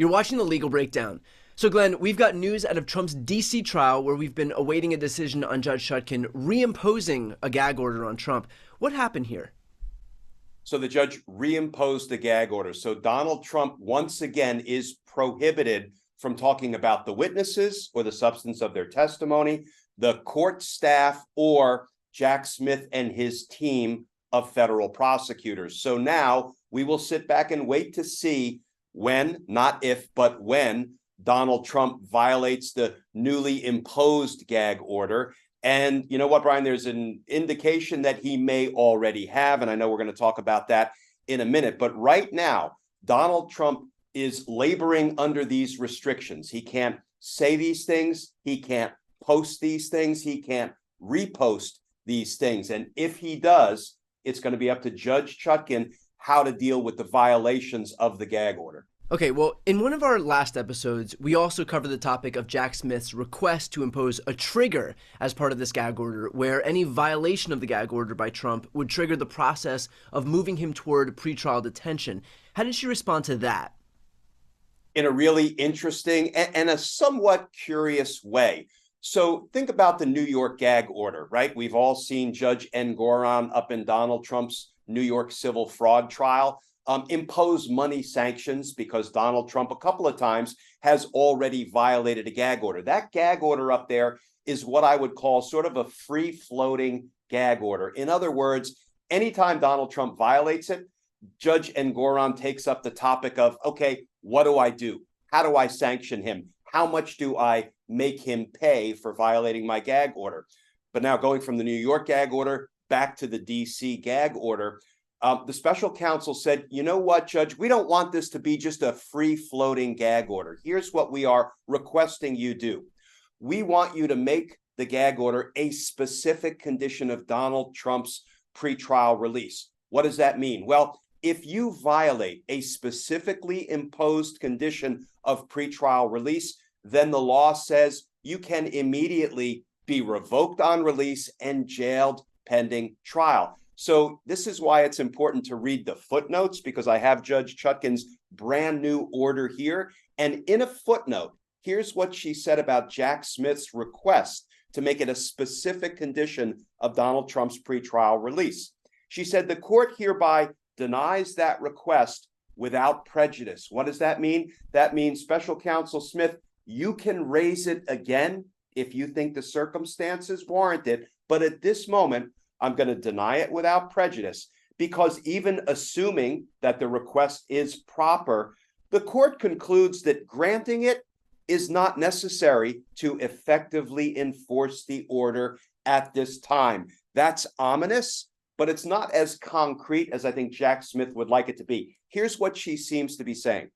You're watching The Legal Breakdown. So, Glenn, we've got news out of Trump's D.C. trial where we've been awaiting a decision on Judge Chutkan reimposing a gag order on Trump. What happened here? So the judge reimposed the gag order. So Donald Trump once again is prohibited from talking about the witnesses or the substance of their testimony, the court staff, or Jack Smith and his team of federal prosecutors. So now we will sit back and wait to see when, not if, but when Donald Trump violates the newly imposed gag order. And you know what, Brian, there's an indication that he may already have, and I know we're going to talk about that in a minute. But right now, Donald Trump is laboring under these restrictions. He can't say these things. He can't post these things. He can't repost these things. And if he does, it's going to be up to Judge Chutkan how to deal with the violations of the gag order. Okay, well, in one of our last episodes, we also covered the topic of Jack Smith's request to impose a trigger as part of this gag order, where any violation of the gag order by Trump would trigger the process of moving him toward pretrial detention. How did she respond to that? In a really interesting and a somewhat curious way. So think about the New York gag order, right? We've all seen Judge Engoron up in Donald Trump's New York civil fraud trial impose money sanctions because Donald Trump a couple of times has already violated a gag order. That gag order up there is what I would call sort of a free-floating gag order. In other words, anytime Donald Trump violates it, Judge Engoron takes up the topic of, okay, what do I do? How do I sanction him? How much do I make him pay for violating my gag order? But now going from the New York gag order back to the DC gag order, the special counsel said, you know what, Judge, we don't want this to be just a free-floating gag order. Here's what we are requesting you do. We want you to make the gag order a specific condition of Donald Trump's pretrial release. What does that mean? Well, if you violate a specifically imposed condition of pretrial release, then the law says you can immediately be revoked on release and jailed pending trial. So this is why it's important to read the footnotes, because I have Judge Chutkan's brand new order here. And in a footnote, here's what she said about Jack Smith's request to make it a specific condition of Donald Trump's pretrial release. She said, the court hereby denies that request without prejudice. What does that mean? That means, Special Counsel Smith, you can raise it again if you think the circumstances warrant it. But at this moment, I'm going to deny it without prejudice, because even assuming that the request is proper, the court concludes that granting it is not necessary to effectively enforce the order at this time. That's ominous, but it's not as concrete as I think Jack Smith would like it to be. Here's what she seems to be saying.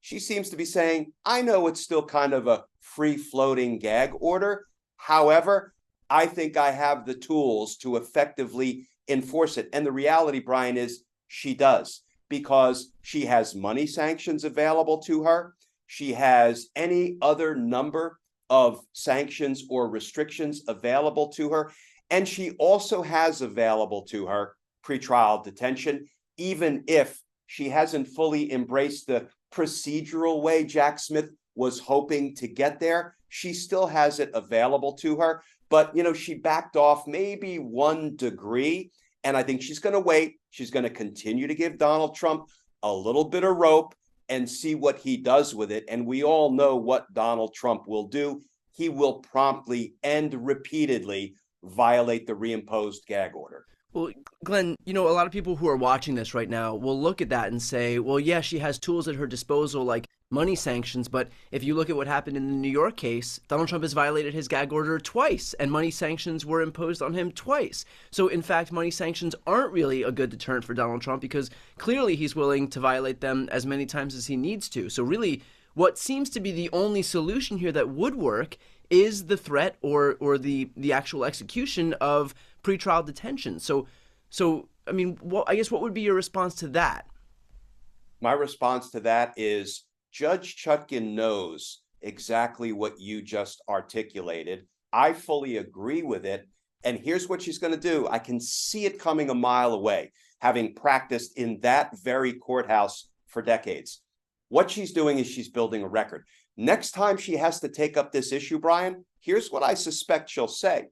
She seems to be saying, I know it's still kind of a free-floating gag order. However, I think I have the tools to effectively enforce it. And the reality, Brian, is she does, because she has money sanctions available to her. She has any other number of sanctions or restrictions available to her. And she also has available to her pretrial detention, even if she hasn't fully embraced the procedural way Jack Smith was hoping to get there. She still has it available to her. But, you know, she backed off maybe 1 degree. And I think she's going to wait. She's going to continue to give Donald Trump a little bit of rope and see what he does with it. And we all know what Donald Trump will do. He will promptly and repeatedly violate the reimposed gag order. Well, Glenn, you know, a lot of people who are watching this right now will look at that and say, well, yeah, she has tools at her disposal like money sanctions. But if you look at what happened in the New York case, Donald Trump has violated his gag order twice, and money sanctions were imposed on him twice. So, in fact, money sanctions aren't really a good deterrent for Donald Trump, because clearly he's willing to violate them as many times as he needs to. So really, what seems to be the only solution here that would work is the threat or the actual execution of pretrial detention. So I mean, I guess what would be your response to that? My response to that is Judge Chutkan knows exactly what you just articulated. I fully agree with it. And here's what she's going to do. I can see it coming a mile away, having practiced in that very courthouse for decades. What she's doing is she's building a record. Next time she has to take up this issue, Brian, here's what I suspect she'll say.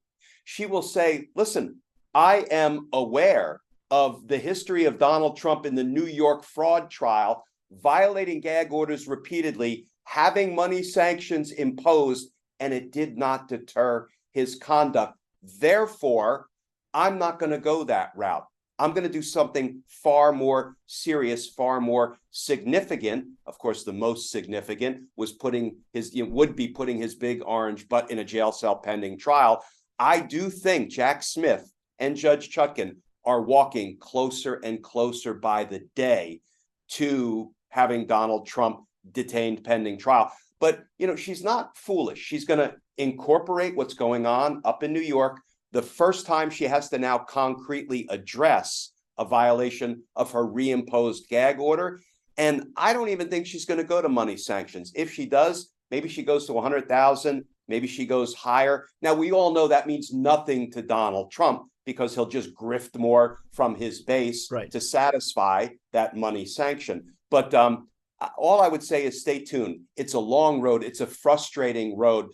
She will say, listen, I am aware of the history of Donald Trump in the New York fraud trial, violating gag orders repeatedly, having money sanctions imposed, and it did not deter his conduct. Therefore, I'm not going to go that route. I'm going to do something far more serious, far more significant. Of course, the most significant was would be putting his big orange butt in a jail cell pending trial. I do think Jack Smith and Judge Chutkan are walking closer and closer by the day to having Donald Trump detained pending trial. But, she's not foolish. She's going to incorporate what's going on up in New York. The first time she has to now concretely address a violation of her reimposed gag order. And I don't even think she's going to go to money sanctions. If she does, maybe she goes to 100,000, maybe she goes higher. Now, we all know that means nothing to Donald Trump because he'll just grift more from his base to satisfy that money sanction. But all I would say is stay tuned. It's a long road. It's a frustrating road.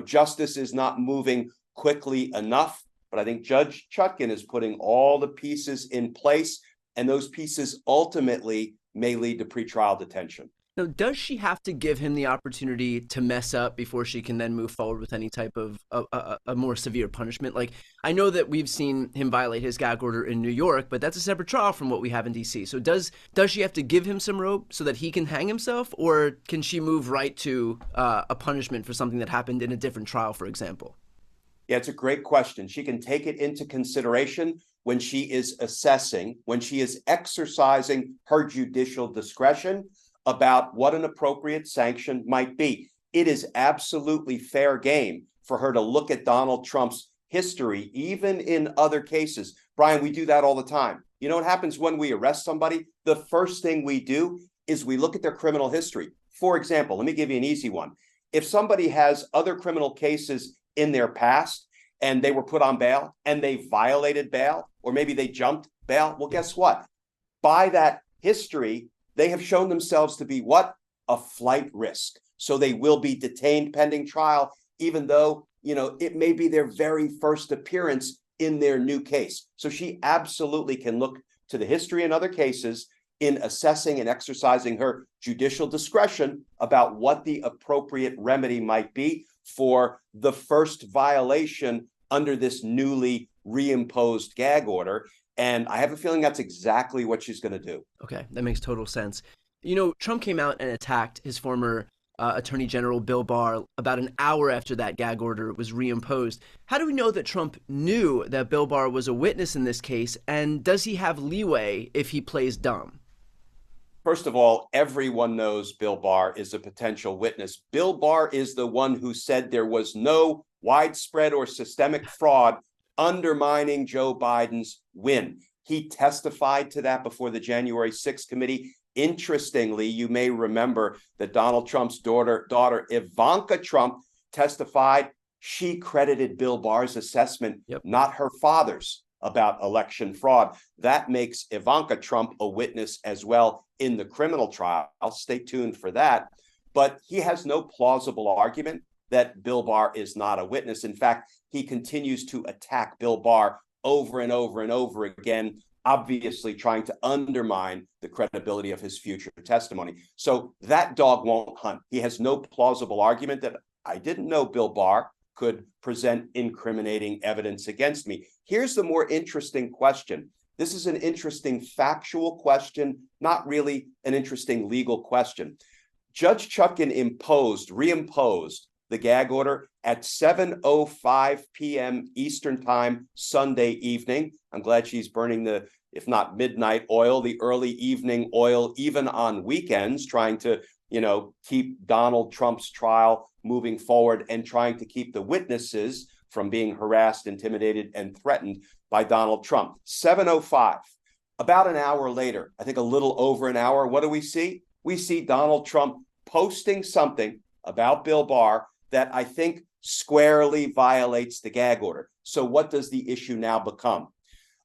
Justice is not moving quickly enough, but I think Judge Chutkan is putting all the pieces in place, and those pieces ultimately may lead to pretrial detention. Now, does she have to give him the opportunity to mess up before she can then move forward with any type of a more severe punishment? Like, I know that we've seen him violate his gag order in New York, but that's a separate trial from what we have in D.C. So does she have to give him some rope so that he can hang himself, or can she move right to a punishment for something that happened in a different trial, for example? Yeah, it's a great question. She can take it into consideration when she is assessing, when she is exercising her judicial discretion about what an appropriate sanction might be. It is absolutely fair game for her to look at Donald Trump's history, even in other cases. Brian, we do that all the time. You know what happens when we arrest somebody? The first thing we do is we look at their criminal history. For example, let me give you an easy one. If somebody has other criminal cases in their past and they were put on bail and they violated bail, or maybe they jumped bail, well, guess what? By that history, they have shown themselves to be what? A flight risk. So they will be detained pending trial, even though, it may be their very first appearance in their new case. So she absolutely can look to the history in other cases in assessing and exercising her judicial discretion about what the appropriate remedy might be for the first violation under this newly reimposed gag order. And I have a feeling that's exactly what she's going to do. Okay, that makes total sense. Trump came out and attacked his former Attorney General Bill Barr about an hour after that gag order was reimposed. How do we know that Trump knew that Bill Barr was a witness in this case? And does he have leeway if he plays dumb? First of all, everyone knows Bill Barr is a potential witness. Bill Barr is the one who said there was no widespread or systemic fraud undermining Joe Biden's win. He testified to that before the January 6th committee. Interestingly, you may remember that Donald Trump's daughter Ivanka Trump testified. She credited Bill Barr's assessment, not her father's, about election fraud. That makes Ivanka Trump a witness as well in the criminal trial. I'll stay tuned for that. But he has no plausible argument that Bill Barr is not a witness. In fact, he continues to attack Bill Barr over and over and over again, obviously trying to undermine the credibility of his future testimony. So that dog won't hunt. He has no plausible argument that I didn't know Bill Barr could present incriminating evidence against me. Here's the more interesting question. This is an interesting factual question, not really an interesting legal question. Judge Chutkan reimposed the gag order at 7:05 p.m. Eastern Time Sunday evening. I'm glad she's burning the, if not midnight oil, the early evening oil, even on weekends, trying to, keep Donald Trump's trial moving forward and trying to keep the witnesses from being harassed, intimidated, and threatened by Donald Trump. 7:05. About an hour later, I think a little over an hour, what do we see? We see Donald Trump posting something about Bill Barr that I think squarely violates the gag order. So what does the issue now become?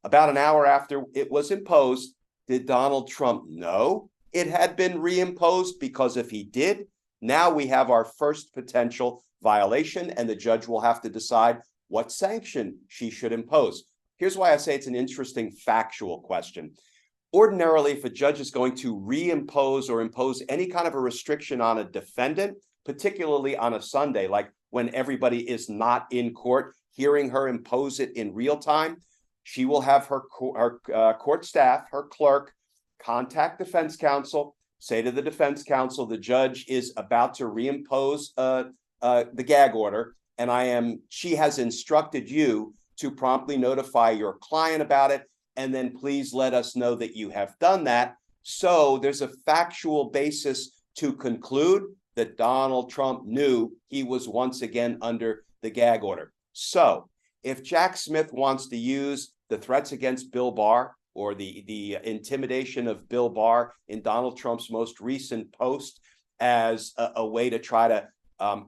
About an hour after it was imposed, did Donald Trump know it had been reimposed, because if he did, now we have our first potential violation, and the judge will have to decide what sanction she should impose. Here's why I say it's an interesting factual question. Ordinarily, if a judge is going to reimpose or impose any kind of a restriction on a defendant, particularly on a Sunday, like when everybody is not in court, hearing her impose it in real time, she will have her court staff, her clerk, contact defense counsel, say to the defense counsel, the judge is about to reimpose the gag order, and she has instructed you to promptly notify your client about it, and then please let us know that you have done that. So there's a factual basis to conclude that Donald Trump knew he was once again under the gag order. So if Jack Smith wants to use the threats against Bill Barr or the intimidation of Bill Barr in Donald Trump's most recent post as a way to try to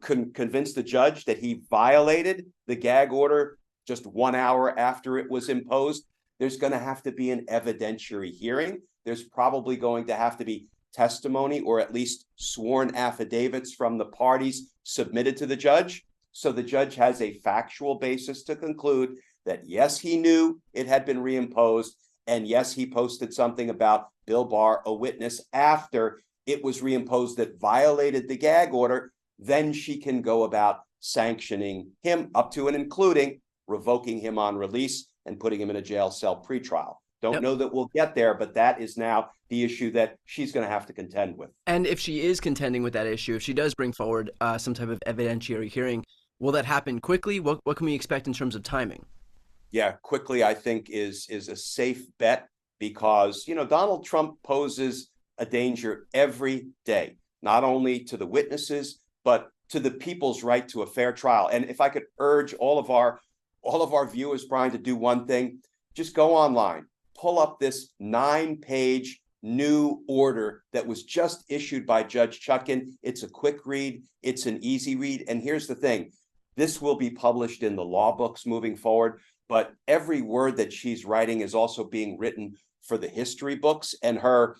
convince the judge that he violated the gag order just 1 hour after it was imposed, there's going to have to be an evidentiary hearing. There's probably going to have to be testimony or at least sworn affidavits from the parties submitted to the judge. So the judge has a factual basis to conclude that, yes, he knew it had been reimposed. And yes, he posted something about Bill Barr, a witness, after it was reimposed that violated the gag order. Then she can go about sanctioning him up to and including revoking him on release and putting him in a jail cell pretrial. Don't know that we'll get there, but that is now the issue that she's going to have to contend with. And if she is contending with that issue, if she does bring forward some type of evidentiary hearing, will that happen quickly? What can we expect in terms of timing? Yeah, quickly, I think is a safe bet, because, Donald Trump poses a danger every day, not only to the witnesses, but to the people's right to a fair trial. And if I could urge all of our viewers, Brian, to do one thing, just go online, pull up this 9-page new order that was just issued by Judge Chutkan. It's a quick read. It's an easy read. And here's the thing. This will be published in the law books moving forward, but every word that she's writing is also being written for the history books. And her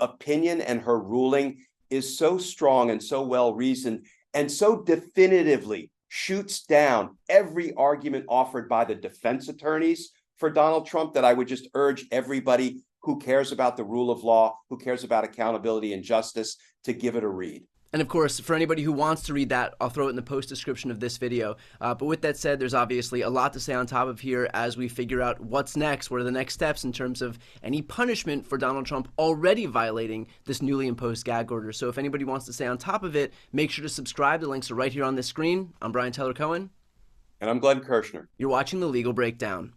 opinion and her ruling is so strong and so well reasoned and so definitively shoots down every argument offered by the defense attorneys for Donald Trump, that I would just urge everybody who cares about the rule of law, who cares about accountability and justice, to give it a read. And of course, for anybody who wants to read that, I'll throw it in the post description of this video. But with that said, there's obviously a lot to say on top of here as we figure out what's next. What are the next steps in terms of any punishment for Donald Trump already violating this newly imposed gag order? So if anybody wants to stay on top of it, make sure to subscribe. The links are right here on this screen. I'm Brian Taylor Cohen. And I'm Glenn Kirshner. You're watching The Legal Breakdown.